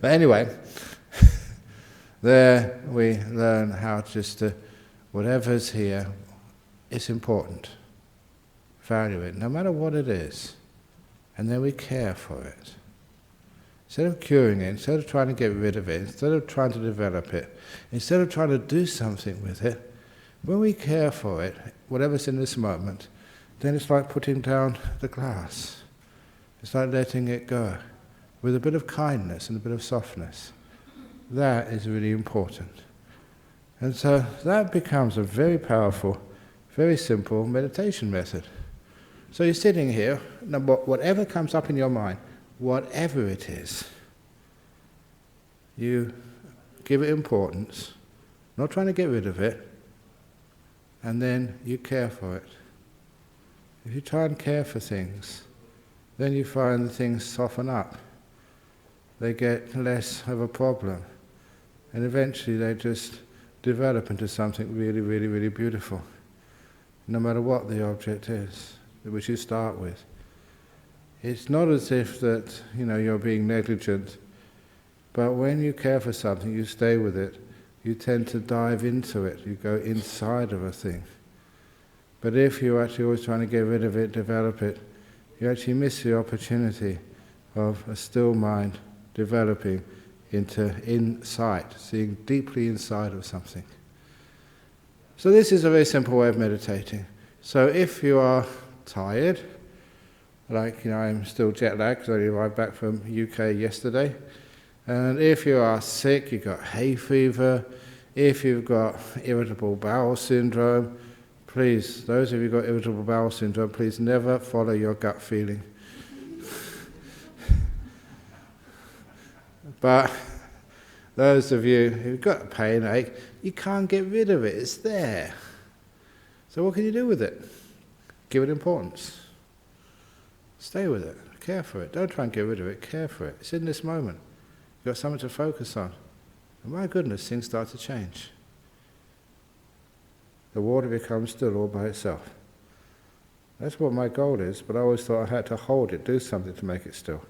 But anyway, there we learn how just to, whatever's here, it's important. Value it, no matter what it is. And then we care for it. Instead of curing it, instead of trying to get rid of it, instead of trying to develop it, instead of trying to do something with it, when we care for it, whatever's in this moment, then it's like putting down the glass. It's like letting it go with a bit of kindness and a bit of softness. That is really important. And so that becomes a very powerful, very simple meditation method. So you're sitting here, whatever comes up in your mind, whatever it is, you give it importance, not trying to get rid of it, and then you care for it. If you try and care for things, then you find that things soften up. They get less of a problem. And eventually they just develop into something really, really, really beautiful, no matter what the object is, which you start with. It's not as if that, you're being negligent, but when you care for something, you stay with it, you tend to dive into it, you go inside of a thing. But if you're actually always trying to get rid of it, develop it, you actually miss the opportunity of a still mind developing into insight, seeing deeply inside of something. So this is a very simple way of meditating. So if you are tired, like, I'm still jet lagged because I only arrived back from UK yesterday, and if you are sick, you've got hay fever, if you've got irritable bowel syndrome, please, those of you who've got irritable bowel syndrome, please never follow your gut feeling. But those of you who've got a pain, ache, you can't get rid of it, it's there. So what can you do with it? Give it importance. Stay with it, care for it. Don't try and get rid of it, care for it. It's in this moment. You've got something to focus on. And my goodness, things start to change. The water becomes still all by itself. That's what my goal is, but I always thought I had to hold it, do something to make it still.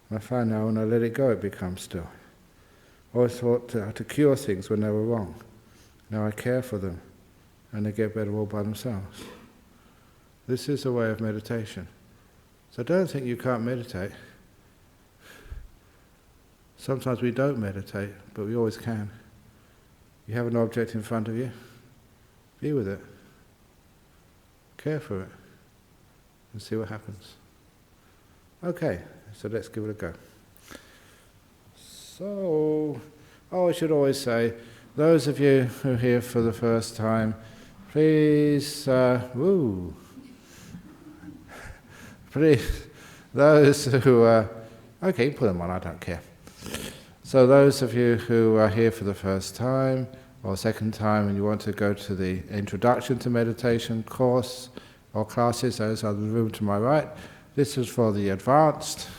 And I find now when I let it go, it becomes still. I always thought to cure things when they were wrong. Now I care for them, and they get better all by themselves. This is a way of meditation. So don't think you can't meditate. Sometimes we don't meditate, but we always can. You have an object in front of you, be with it. Care for it, and see what happens. Okay, so let's give it a go. So, I should always say, those of you who are here for the first time, please, please, those who are, okay, put them on, I don't care. So those of you who are here for the first time, or second time, and you want to go to the Introduction to Meditation course, or classes, those are the room to my right. This is for the advanced,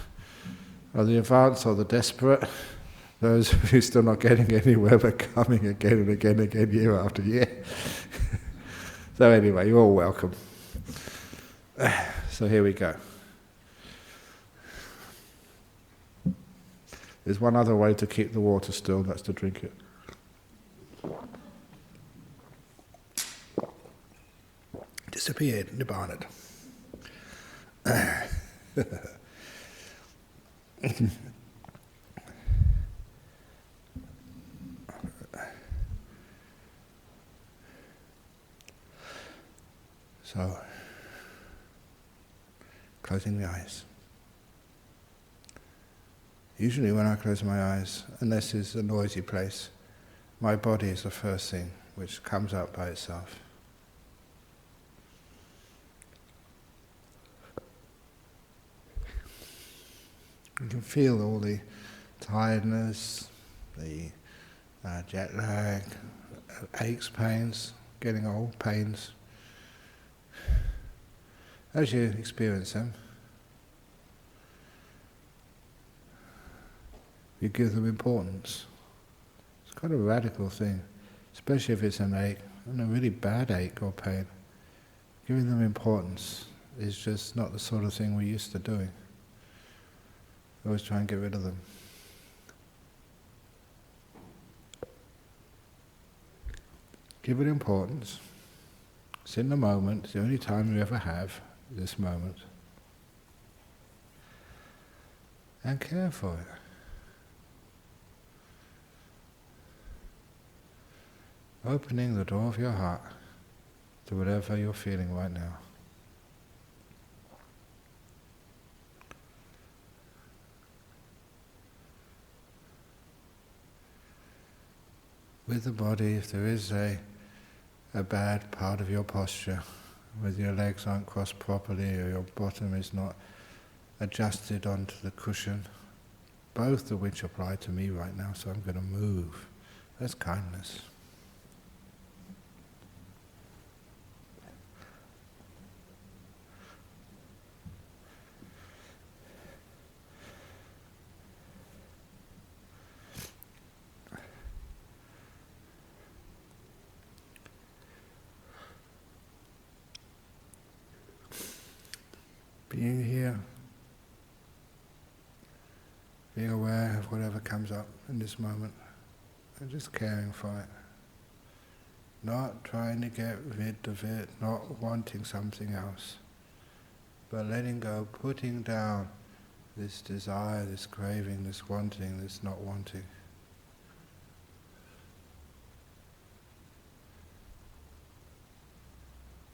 or the desperate, those of you still not getting anywhere but coming again and again and again, year after year. So anyway, you're all welcome. So here we go. There's one other way to keep the water still, that's to drink it. Disappeared, nibbana. So, closing the eyes. Usually when I close my eyes, unless it's a noisy place, my body is the first thing which comes up by itself. You can feel all the tiredness, the jet lag, aches, pains, getting old, pains. As you experience them, you give them importance. It's quite a radical thing, especially if it's an ache, and a really bad ache or pain. Giving them importance is just not the sort of thing we're used to doing. We always try and get rid of them. Give it importance. It's in the moment, it's the only time you ever have, this moment. And care for it. Opening the door of your heart to whatever you're feeling right now. With the body, if there is a bad part of your posture, whether your legs aren't crossed properly or your bottom is not adjusted onto the cushion, both of which apply to me right now, so I'm going to move. That's kindness. Being here, being aware of whatever comes up in this moment, and just caring for it. Not trying to get rid of it, not wanting something else, but letting go, putting down this desire, this craving, this wanting, this not wanting.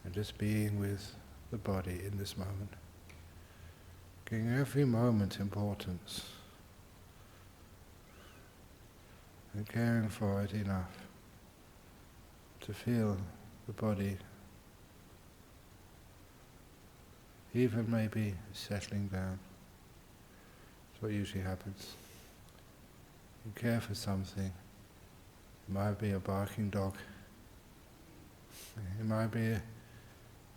And just being with the body in this moment. Giving every moment importance. And caring for it enough to feel the body even maybe settling down. That's what usually happens. You care for something. It might be a barking dog. It might be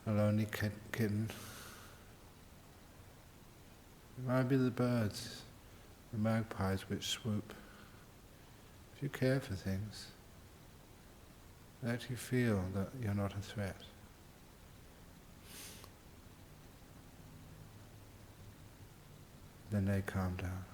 a lonely kitten. It might be the birds, the magpies which swoop. If you care for things, you actually feel that you're not a threat. Then they calm down.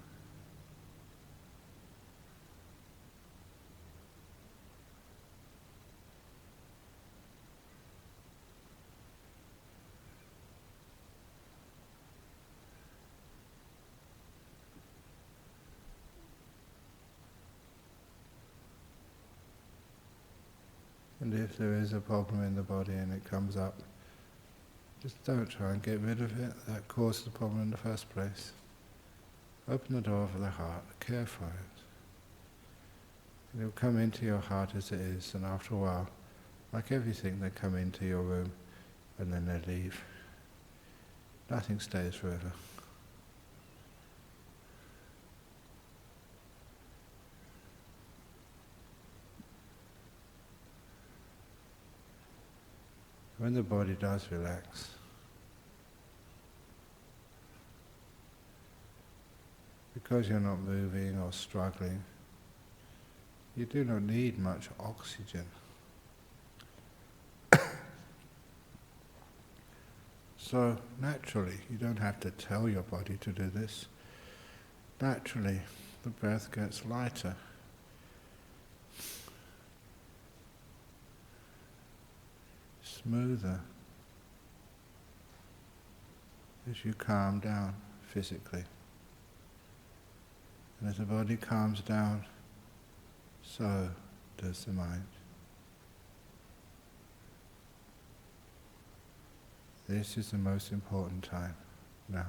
And if there is a problem in the body and it comes up, just don't try and get rid of it. That caused the problem in the first place. Open the door of the heart, care for it. And it'll come into your heart as it is, and after a while, like everything, they come into your room and then they leave. Nothing stays forever. When the body does relax, because you're not moving or struggling, you do not need much oxygen. So naturally, you don't have to tell your body to do this. Naturally, the breath gets lighter. Smoother as you calm down physically. And as the body calms down, so does the mind. This is the most important time now.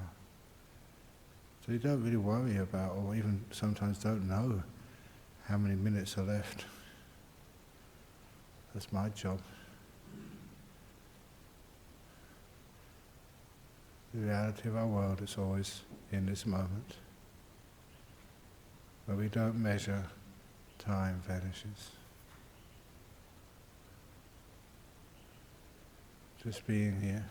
So you don't really worry about, or even sometimes don't know, how many minutes are left. That's my job. The reality of our world is always in this moment. Where we don't measure, time vanishes. Just being here.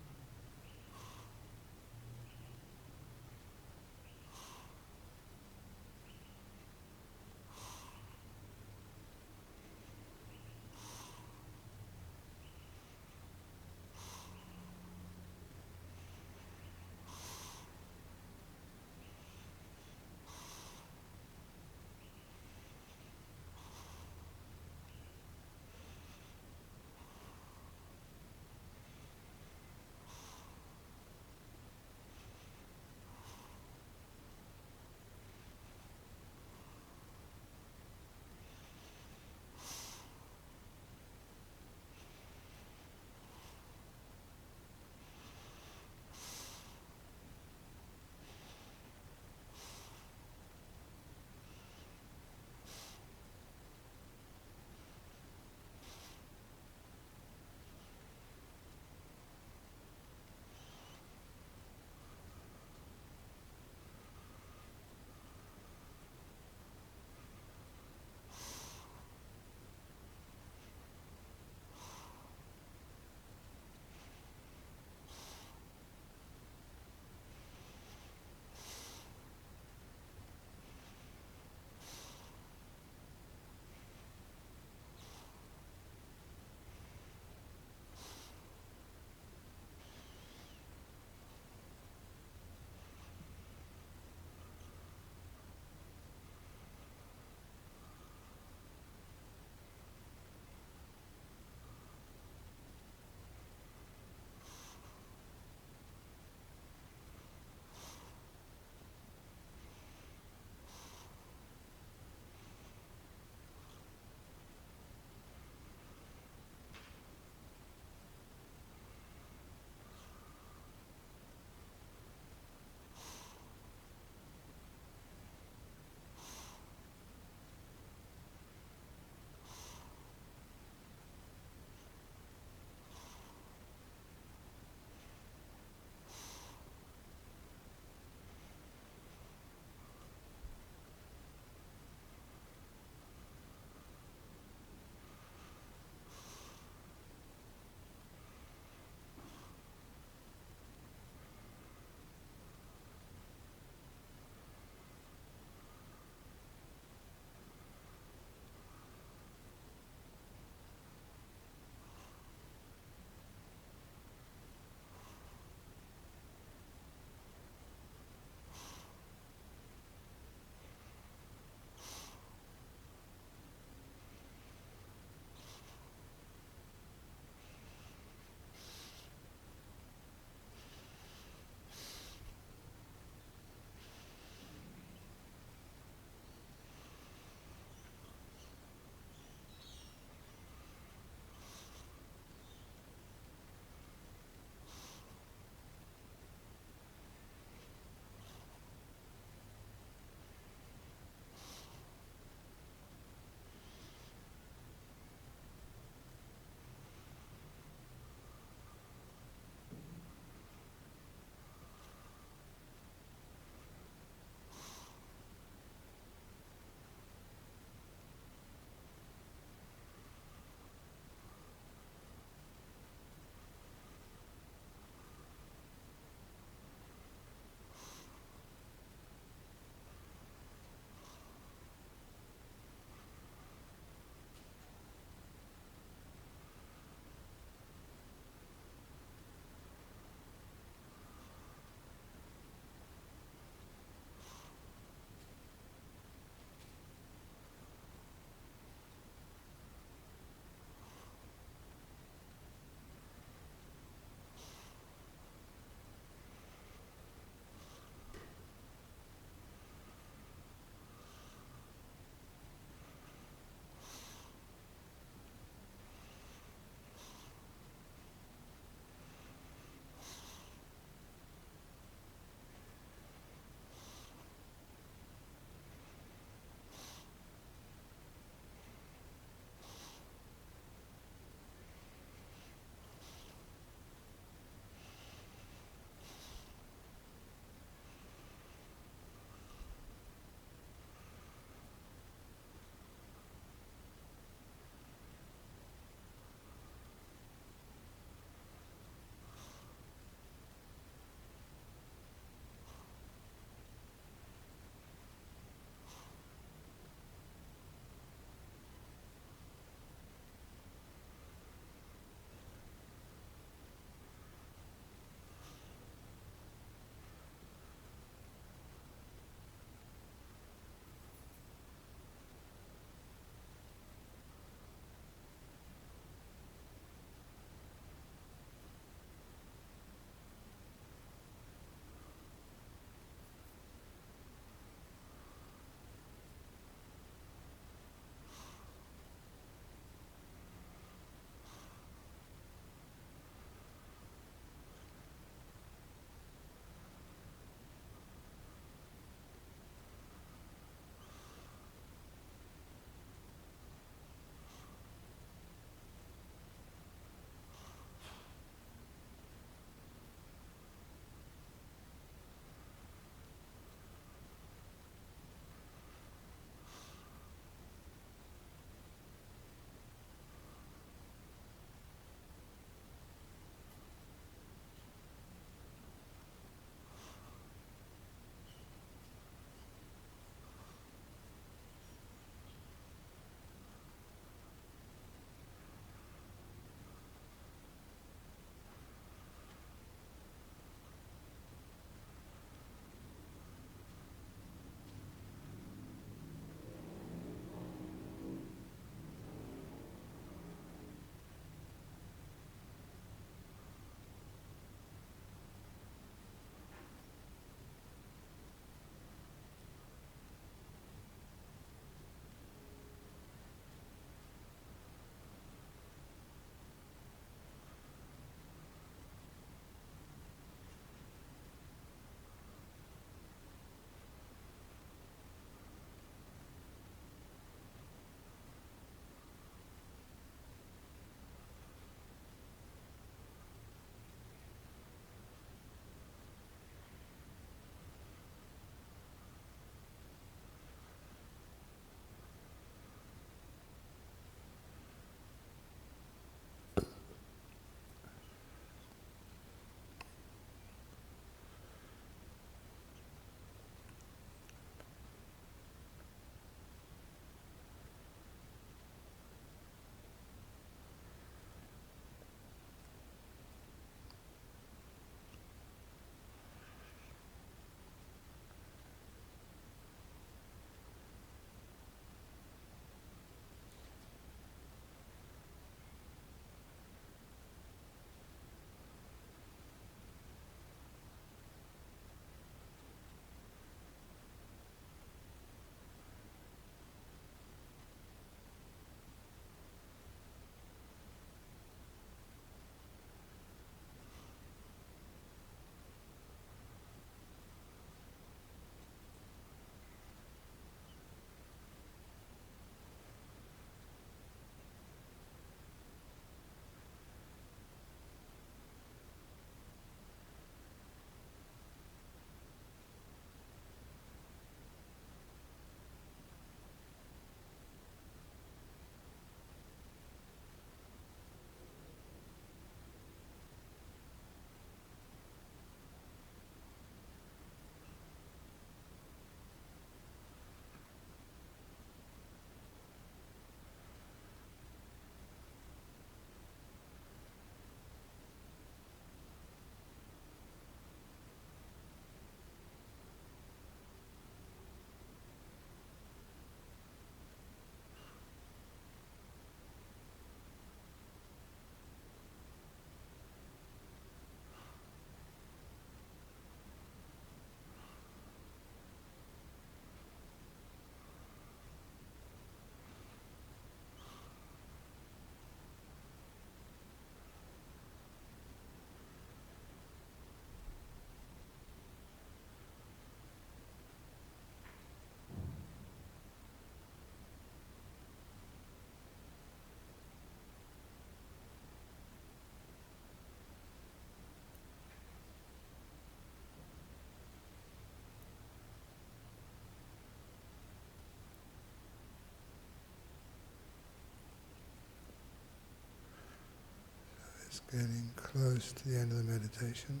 Getting close to the end of the meditation.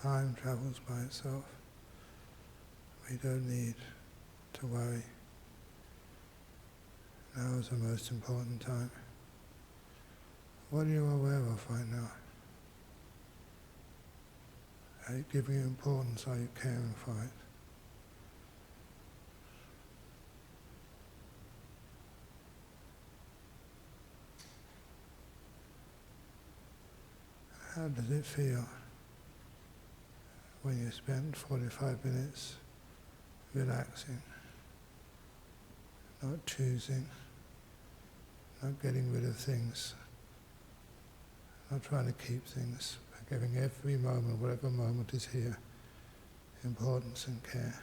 Time travels by itself. We don't need to worry. Now is the most important time. What are you aware of right now? Are you giving it importance? Are you caring for it? How does it feel when you spend 45 minutes relaxing, not choosing, not getting rid of things, not trying to keep things, but giving every moment, whatever moment is here, importance and care?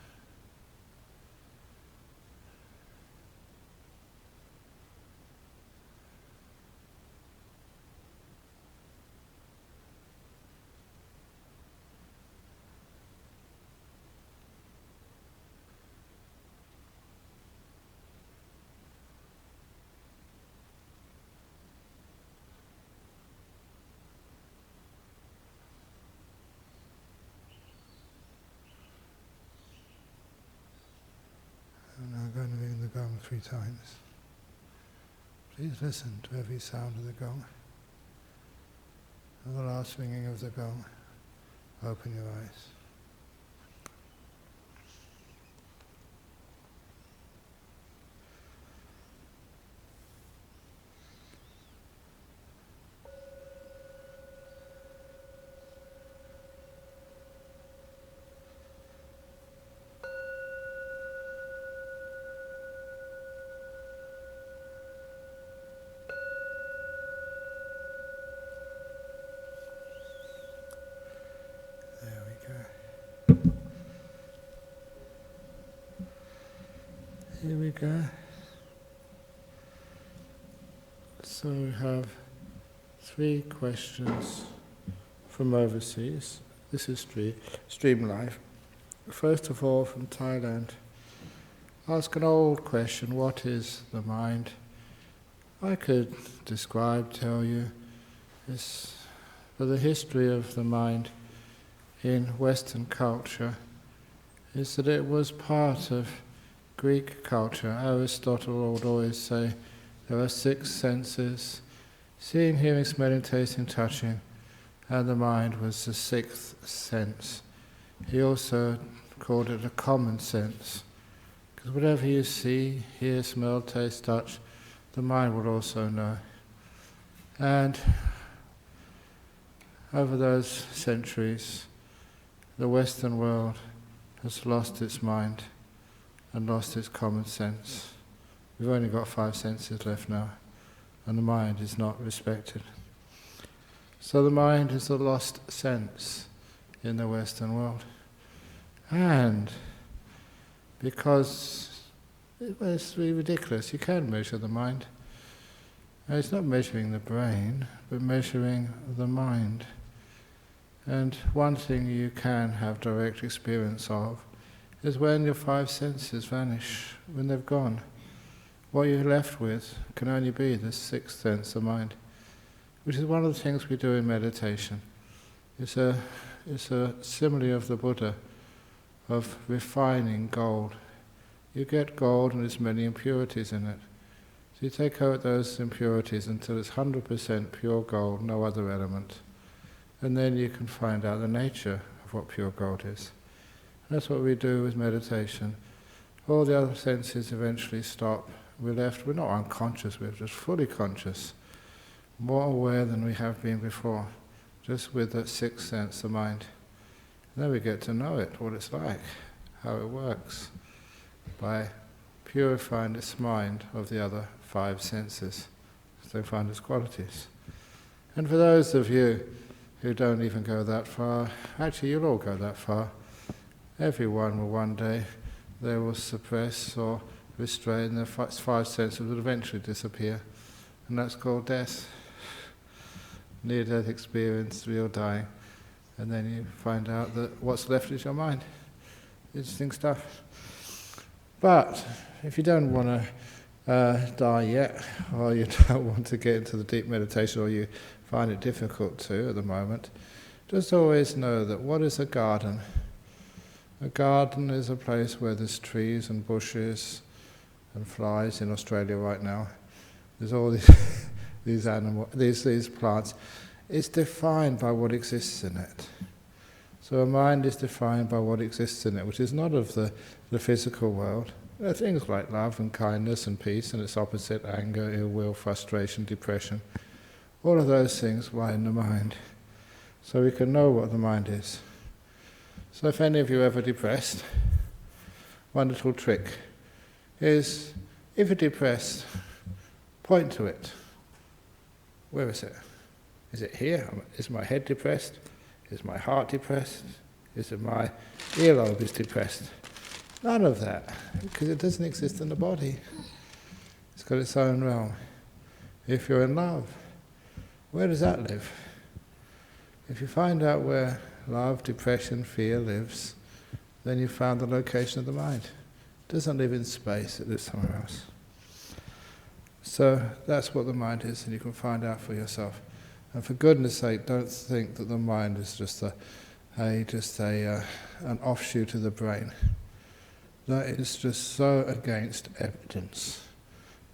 I'm now going to ring the gong 3 times. Please listen to every sound of the gong. At the last ringing of the gong, open your eyes. There we go. Here we go. So we have 3 questions from overseas. This is Stream Live. First of all, from Thailand. Ask an old question, what is the mind? I could tell you, this, for the history of the mind in Western culture is that it was part of Greek culture. Aristotle would always say there are 6 senses: seeing, hearing, smelling, tasting, touching, and the mind was the 6th sense. He also called it a common sense, because whatever you see, hear, smell, taste, touch, the mind will also know. And over those centuries, the Western world has lost its mind and lost its common sense. We've only got 5 senses left now, and the mind is not respected. So the mind is the lost sense in the Western world. And because it's really ridiculous, you can measure the mind. And it's not measuring the brain, but measuring the mind. And one thing you can have direct experience of is when your 5 senses vanish, when they've gone. What you're left with can only be the 6th sense, the mind, which is one of the things we do in meditation. It's a simile of the Buddha, of refining gold. You get gold and there's many impurities in it. So you take out those impurities until it's 100% pure gold, no other element. And then you can find out the nature of what pure gold is. And that's what we do with meditation. All the other senses eventually stop. We're not unconscious, we're just fully conscious, more aware than we have been before, just with that 6th sense, the mind. And then we get to know it, what it's like, how it works, by purifying its mind of the other 5 senses, so they find its qualities. And for those of you who don't even go that far, actually you'll all go that far. Everyone will one day, they will suppress or restrain their 5 senses, will eventually disappear, and that's called death. Near-death experience, real dying, and then you find out that what's left is your mind. Interesting stuff. But if you don't want to die yet, or you don't want to get into the deep meditation, or you find it difficult to at the moment, just always know that what is a garden? A garden is a place where there's trees and bushes and flies in Australia right now. There's all these plants. It's defined by what exists in it. So a mind is defined by what exists in it, which is not of the physical world. There are things like love and kindness and peace, and its opposite, anger, ill will, frustration, depression. All of those things lie in the mind. So we can know what the mind is. So if any of you are ever depressed, one little trick is, if you're depressed, point to it. Where is it? Is it here? Is my head depressed? Is my heart depressed? Is it my earlobe is depressed? None of that, because it doesn't exist in the body. It's got its own realm. If you're in love, where does that live? If you find out where love, depression, fear lives, then you've found the location of the mind. It doesn't live in space, it lives somewhere else. So that's what the mind is, and you can find out for yourself. And for goodness sake, don't think that the mind is just an offshoot of the brain. That is just so against evidence.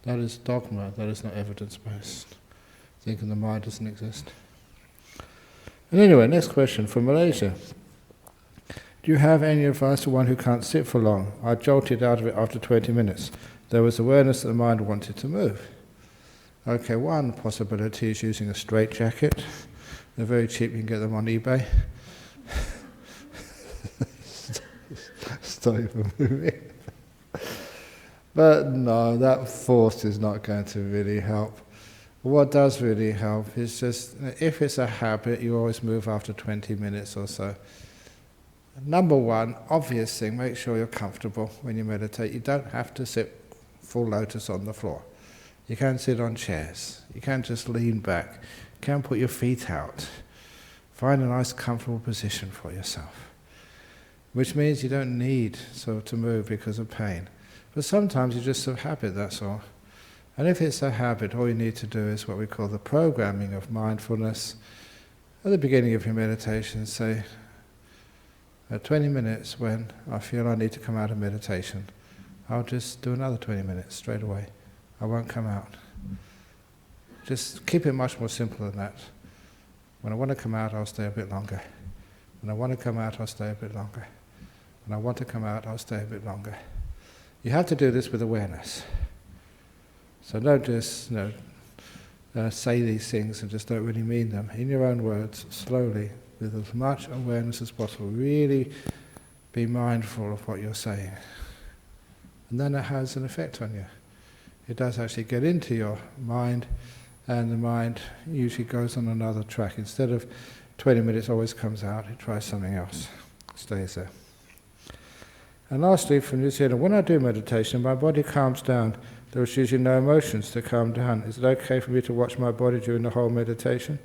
That is dogma, that is not evidence-based. Thinking the mind doesn't exist. And anyway, next question from Malaysia. Do you have any advice to one who can't sit for long? I jolted out of it after 20 minutes. There was awareness that the mind wanted to move. Okay, one possibility is using a straitjacket. They're very cheap, you can get them on eBay. Stop you from moving. But no, that force is not going to really help. What does really help is just, if it's a habit, you always move after 20 minutes or so. Number one, obvious thing, make sure you're comfortable when you meditate. You don't have to sit full lotus on the floor. You can sit on chairs. You can just lean back. You can put your feet out. Find a nice comfortable position for yourself. Which means you don't need to move because of pain. But sometimes you just have habit, that's all. And if it's a habit, all you need to do is what we call the programming of mindfulness. At the beginning of your meditation, say, at 20 minutes when I feel I need to come out of meditation, I'll just do another 20 minutes straight away. I won't come out. Just keep it much more simple than that. When I want to come out, I'll stay a bit longer. When I want to come out, I'll stay a bit longer. When I want to come out, I'll stay a bit longer. You have to do this with awareness. So don't just say these things and just don't really mean them. In your own words, slowly, with as much awareness as possible. Really be mindful of what you're saying. And then it has an effect on you. It does actually get into your mind, and the mind usually goes on another track. Instead of 20 minutes always comes out, it tries something else. Stays there. And lastly, from New Zealand, when I do meditation, my body calms down. There is usually no emotions to calm down. Is it okay for me to watch my body during the whole meditation?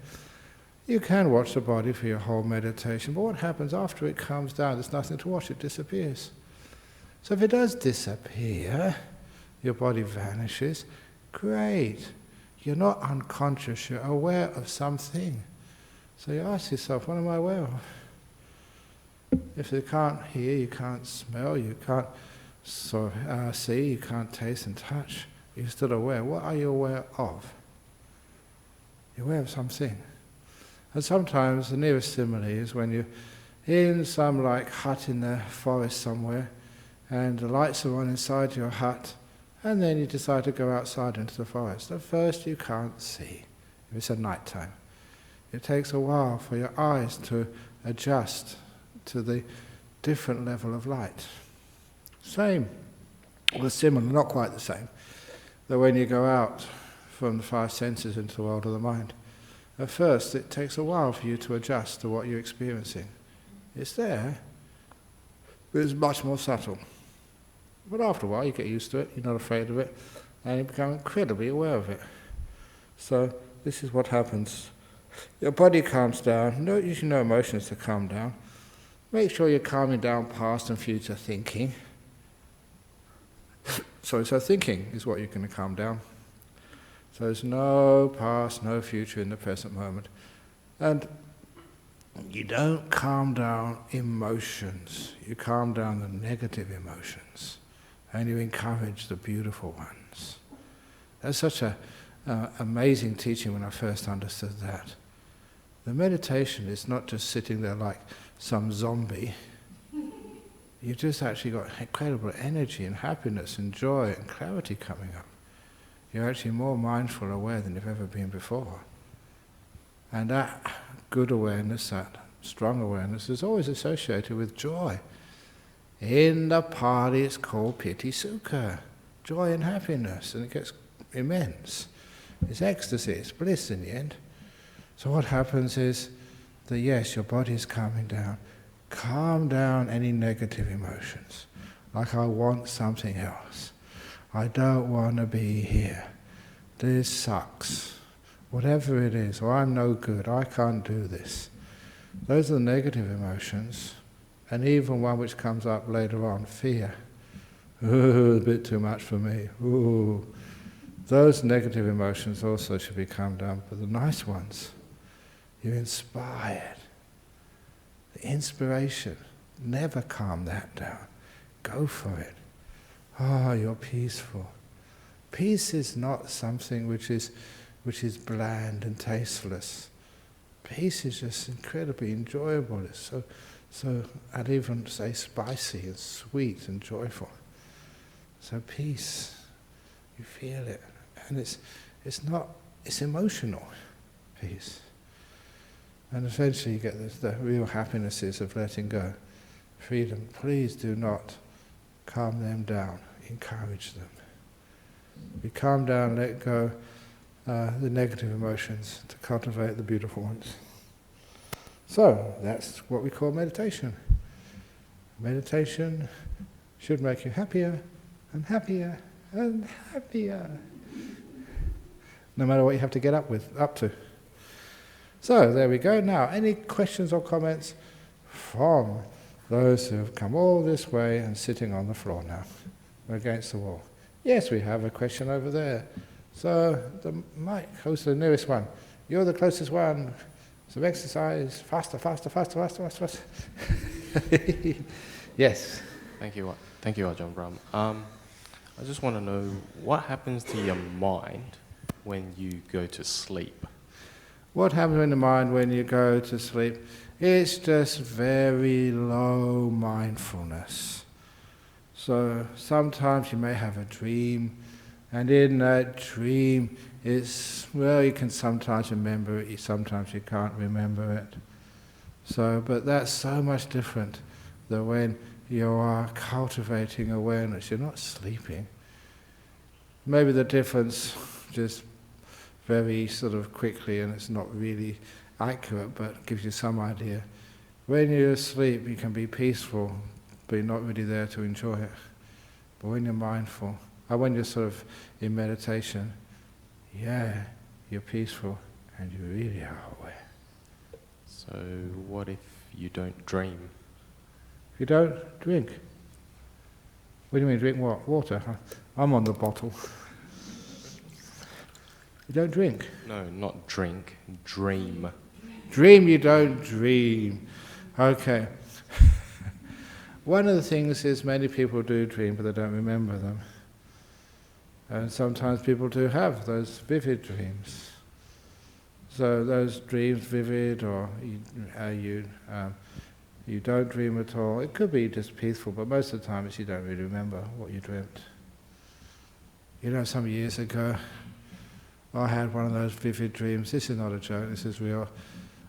You can watch the body for your whole meditation, but what happens after it calms down? There's nothing to watch, it disappears. So if it does disappear, your body vanishes, great. You're not unconscious, you're aware of something. So you ask yourself, what am I aware of? If you can't hear, you can't smell, you can't see, you can't taste and touch, you're still aware. What are you aware of? You're aware of something. And sometimes the nearest simile is when you're in some hut in the forest somewhere, and the lights are on inside your hut, and then you decide to go outside into the forest. At first you can't see, if it's at night time. It takes a while for your eyes to adjust to the different level of light. Same, or similar, not quite the same, that when you go out from the five senses into the world of the mind, at first it takes a while for you to adjust to what you're experiencing. It's there, but it's much more subtle. But after a while you get used to it, you're not afraid of it, and you become incredibly aware of it. So this is what happens. Your body calms down, usually no emotions to calm down. Make sure you're calming down past and future thinking. So thinking is what you're going to calm down. So there's no past, no future in the present moment. And you don't calm down emotions. You calm down the negative emotions. And you encourage the beautiful ones. That's such a amazing teaching when I first understood that. The meditation is not just sitting there like some zombie. You've just actually got incredible energy and happiness and joy and clarity coming up. You're actually more mindful, aware than you've ever been before. And that good awareness, that strong awareness, is always associated with joy. In the Pali it's called piti sukha, joy and happiness, and it gets immense. It's ecstasy, it's bliss in the end. So what happens is that yes, your body is calming down. Calm down any negative emotions. Like I want something else. I don't want to be here. This sucks. Whatever it is, or I'm no good, I can't do this. Those are the negative emotions. And even one which comes up later on, fear. Ooh, a bit too much for me. Ooh. Those negative emotions also should be calmed down, but the nice ones, you're inspired. The inspiration, never calm that down. Go for it. Ah, you're peaceful. Peace is not something which is bland and tasteless. Peace is just incredibly enjoyable. It's so I'd even say spicy and sweet and joyful. So peace, you feel it. And it's emotional peace. And eventually you get the real happinesses of letting go. Freedom. Please do not calm them down. Encourage them. We calm down, let go the negative emotions to cultivate the beautiful ones. So that's what we call meditation. Meditation should make you happier and happier and happier. No matter what you have to get up to. So there we go. Now, any questions or comments from those who have come all this way and sitting on the floor now, against the wall? Yes, we have a question over there. So the mic, who's the nearest one? You're the closest one. Some exercise, faster. Yes. Thank you, Ajahn Brahm. I just want to know what happens to your mind when you go to sleep. What happens in the mind when you go to sleep? It's just very low mindfulness. So sometimes you may have a dream, and in that dream you can sometimes remember it, sometimes you can't remember it. So, but that's so much different than when you are cultivating awareness. You're not sleeping. Maybe the difference, just very sort of quickly, and it's not really accurate, but gives you some idea. When you're asleep, you can be peaceful, but you're not really there to enjoy it. But when you're mindful, and when you're sort of in meditation, yeah, you're peaceful, and you really are aware. So what if you don't dream? If you don't drink? What do you mean, drink what? Water? I'm on the bottle. You don't drink? No, not drink, dream. Dream, you don't dream. Okay. One of the things is many people do dream, but they don't remember them. And sometimes people do have those vivid dreams. So those dreams vivid, or you don't dream at all. It could be just peaceful, but most of the time it's you don't really remember what you dreamt. You know, some years ago, I had one of those vivid dreams. This is not a joke, this is real.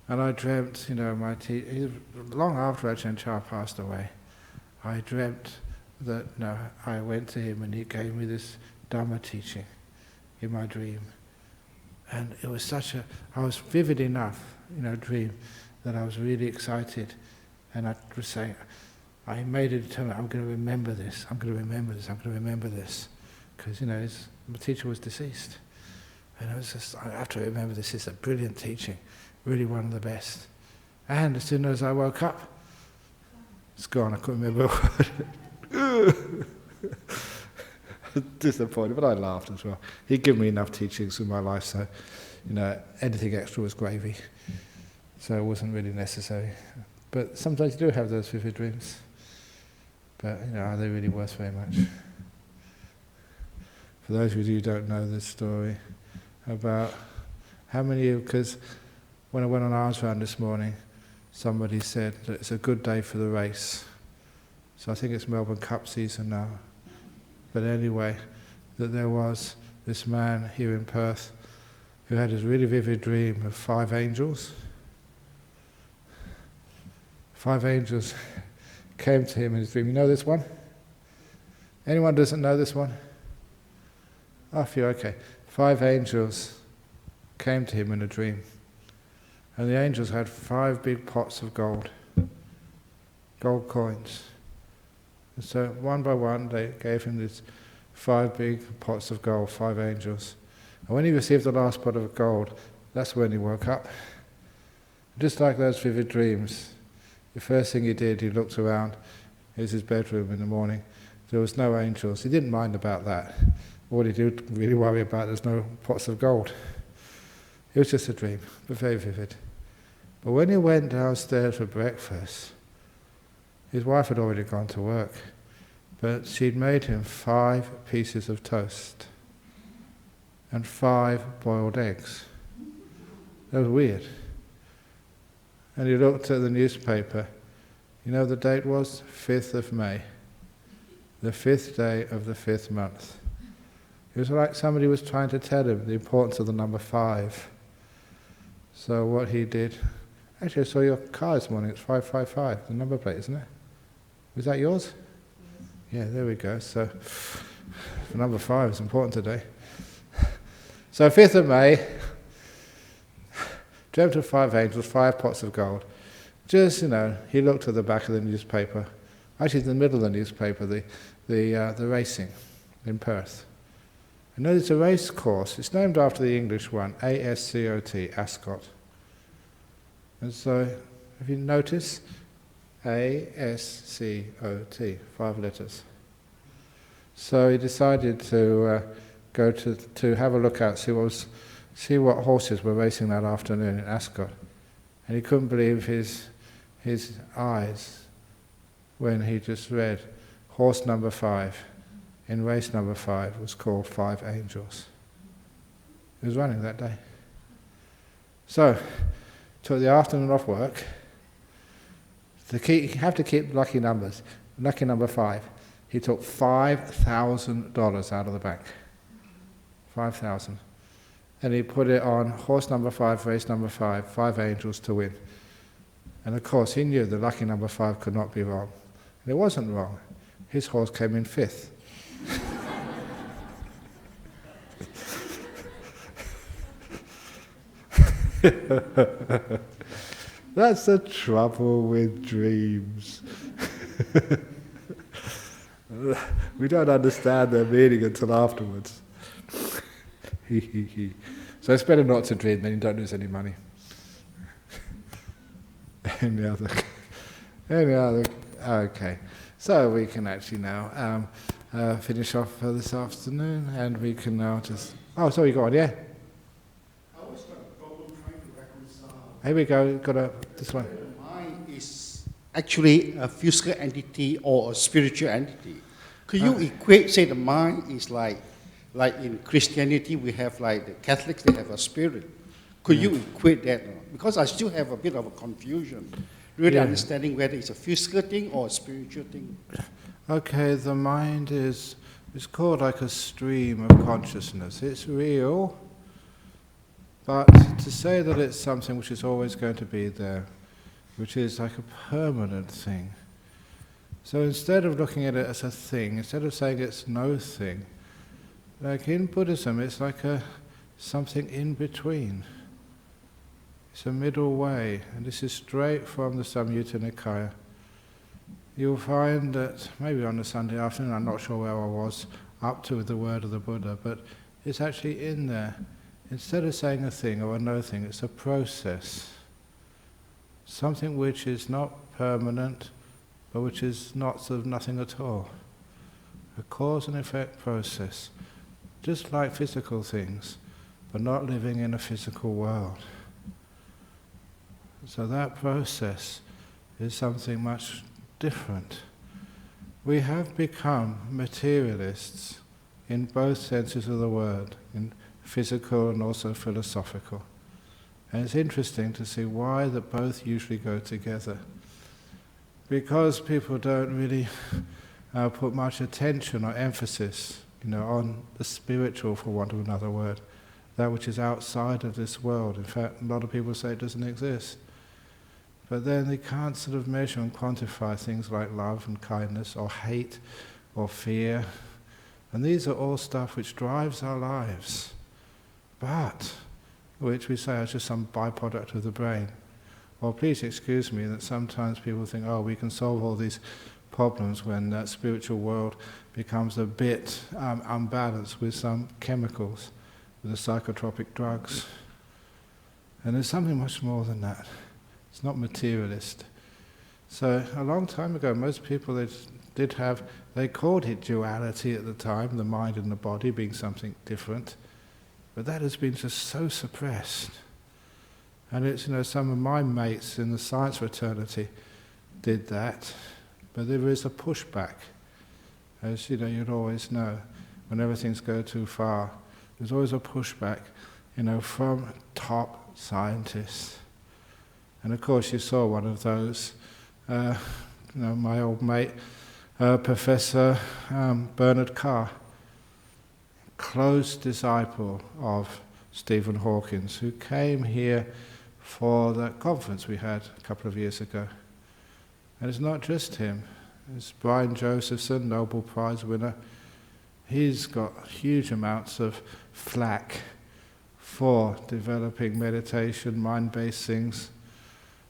And I dreamt, my teacher, long after Ajahn Chah passed away, I dreamt that I went to him and he gave me this Dhamma teaching in my dream. And it was I was vivid enough, dream, that I was really excited. And I was saying, I made a determination, I'm going to remember this, I'm going to remember this. Because, my teacher was deceased. And I was just, I have to remember this is a brilliant teaching, really one of the best. And as soon as I woke up, it's gone, I couldn't remember what. disappointed, but I laughed as well. He'd given me enough teachings in my life, so anything extra was gravy. So it wasn't really necessary. But sometimes you do have those vivid dreams. But are they really worth very much? For those of you who don't know this story, about how many, because when I went on Arms Round this morning, somebody said that it's a good day for the race. So I think it's Melbourne Cup season now. But anyway, that there was this man here in Perth who had this really vivid dream of 5 angels. 5 angels came to him in his dream. You know this one? Anyone doesn't know this one? I feel okay. 5 angels came to him in a dream. And the angels had 5 big pots of gold coins. And so one by one they gave him these 5 big pots of gold, 5 angels. And when he received the last pot of gold, that's when he woke up. Just like those vivid dreams, the first thing he did, he looked around. Here's his bedroom in the morning. There was no angels. He didn't mind about that. All he did really worry about, there's no pots of gold. It was just a dream, but very vivid. But when he went downstairs for breakfast, his wife had already gone to work, but she'd made him 5 pieces of toast and 5 boiled eggs. That was weird. And he looked at the newspaper. You know the date was? 5th of May. The 5th day of the 5th month. It was like somebody was trying to tell him the importance of the number 5. So what he did... Actually, I saw your car this morning. It's 555, the number plate, isn't it? Was that yours? Yeah, there we go. So number 5 is important today. So 5th of May... dreamt of 5 angels, 5 pots of gold. Just, he looked at the back of the newspaper. Actually, in the middle of the newspaper, the racing in Perth. And there's a race course. It's named after the English one, ASCOT, Ascot. And so, have you noticed? ASCOT, 5 letters. So he decided to go to have a look out, see what horses were racing that afternoon in Ascot. And he couldn't believe his eyes when he just read horse number 5 in race number 5 was called 5 Angels. He was running that day. So, took the afternoon off work. You have to keep lucky numbers. Lucky number 5. He took $5,000 out of the bank. 5,000. And he put it on horse number 5, race number 5, 5 angels to win. And of course he knew the lucky number 5 could not be wrong. And it wasn't wrong. His horse came in 5th. That's the trouble with dreams. We don't understand their meaning until afterwards. So it's better not to dream, then you don't lose any money. Any other? Okay. So we can actually now finish off for this afternoon, and we can now just... Oh, sorry, go on, yeah? I always got a problem trying to reconcile. Here we go, this one. The mind is actually a physical entity or a spiritual entity. Could you equate, say the mind is like in Christianity we have like the Catholics, they have a spirit. Could you equate that? Because I still have a bit of a confusion, really understanding whether it's a physical thing or a spiritual thing. Okay, the mind is called like a stream of consciousness. It's real, but to say that it's something which is always going to be there, which is like a permanent thing. So instead of looking at it as a thing, instead of saying it's no thing, like in Buddhism, it's like something in between. It's a middle way, and this is straight from the Samyutta Nikaya. You'll find that, maybe on a Sunday afternoon, I'm not sure where I was up to with the word of the Buddha, but it's actually in there. Instead of saying a thing or a no thing, it's a process. Something which is not permanent, but which is not sort of nothing at all. a cause and effect process, just like physical things, but not living in a physical world. So that process is something much different. We have become materialists in both senses of the word, in physical and also philosophical. And it's interesting to see why that both usually go together. Because people don't really put much attention or emphasis, on the spiritual, for want of another word, that which is outside of this world. In fact, a lot of people say it doesn't exist. But then they can't sort of measure and quantify things like love and kindness or hate or fear. And these are all stuff which drives our lives, but which we say is just some byproduct of the brain. Or please excuse me that sometimes people think, we can solve all these problems when that spiritual world becomes a bit unbalanced with some chemicals, with the psychotropic drugs. And there's something much more than that. It's not materialist. So a long time ago, most people they called it duality at the time, the mind and the body being something different, but that has been just so suppressed. And it's, some of my mates in the science fraternity did that, but there is a pushback. As you'd always know, whenever things go too far, there's always a pushback, from top scientists. And of course you saw one of those, my old mate, Professor Bernard Carr, close disciple of Stephen Hawking, who came here for that conference we had a couple of years ago. And it's not just him, it's Brian Josephson, Nobel Prize winner. He's got huge amounts of flack for developing meditation, mind-based things.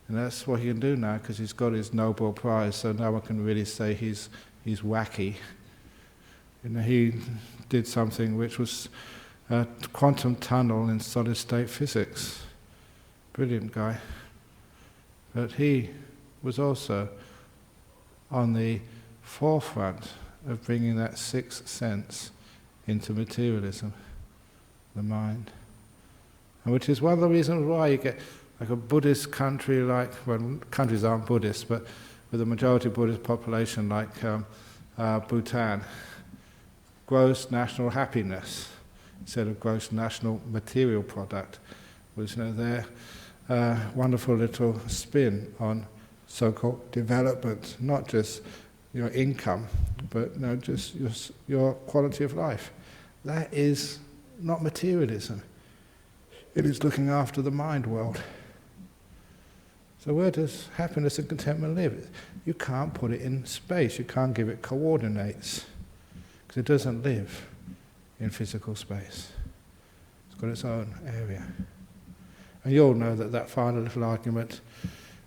And that's what he can do now, because he's got his Nobel Prize, so no one can really say he's wacky. He did something which was a quantum tunnel in solid-state physics. Brilliant guy. But he was also on the forefront of bringing that sixth sense into materialism, the mind. And which is one of the reasons why you get like a Buddhist country, countries aren't Buddhist, but with a majority Buddhist population like Bhutan, gross national happiness instead of gross national material product was their wonderful little spin on so-called development, not just your income, but just your quality of life. That is not materialism. It is looking after the mind world. So where does happiness and contentment live? You can't put it in space. You can't give it coordinates, because it doesn't live in physical space. It's got its own area. And you all know that final little argument,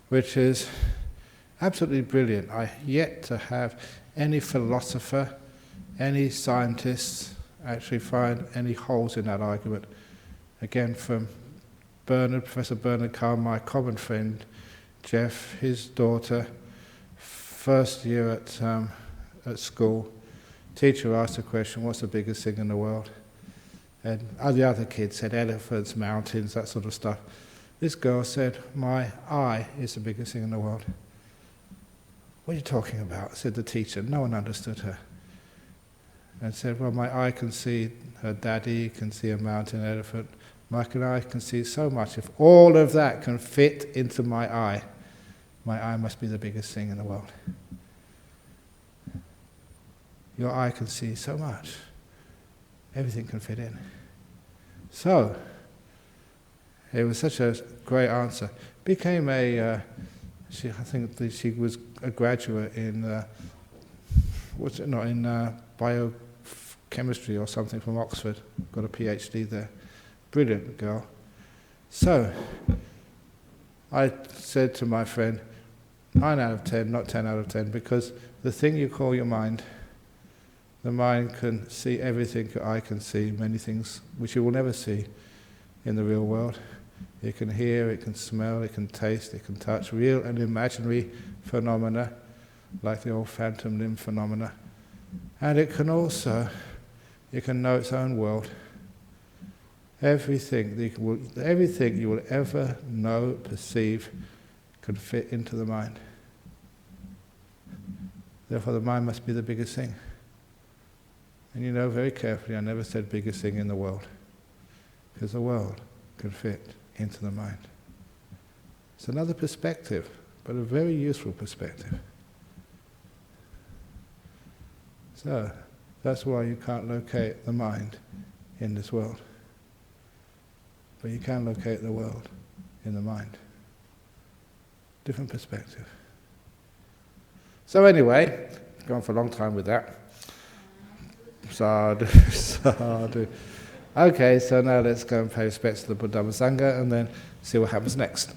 which is absolutely brilliant. I yet to have any philosopher, any scientist actually find any holes in that argument. Again, from Professor Bernard Carr, my common friend, Jeff, his daughter, first year at school, teacher asked the question, what's the biggest thing in the world? And the other kids said elephants, mountains, that sort of stuff. This girl said, my eye is the biggest thing in the world. What are you talking about? Said the teacher. No one understood her. And said, well, my eye can see her daddy, can see a mountain, elephant. My eye can see so much. If all of that can fit into my eye must be the biggest thing in the world. Your eye can see so much. Everything can fit in. So, it was such a great answer. Became I think she was a graduate in, biochemistry or something from Oxford. Got a PhD there. Brilliant girl. So, I said to my friend, 9 out of 10, not 10 out of 10, because the thing you call your mind, the mind can see everything your eye can see, many things which you will never see in the real world. It can hear, it can smell, it can taste, it can touch, real and imaginary phenomena, like the old phantom limb phenomena. And it can also, it can know its own world. Everything you will ever know, perceive, can fit into the mind. Therefore the mind must be the biggest thing. And you know very carefully, I never said biggest thing in the world, because the world can fit into the mind. It's another perspective, but a very useful perspective. So, that's why you can't locate the mind in this world. But you can locate the world in the mind. Different perspective. So anyway, gone for a long time with that. Sadhu, sadhu. Okay, so now let's go and pay respects to the Buddha Sangha and then see what happens next.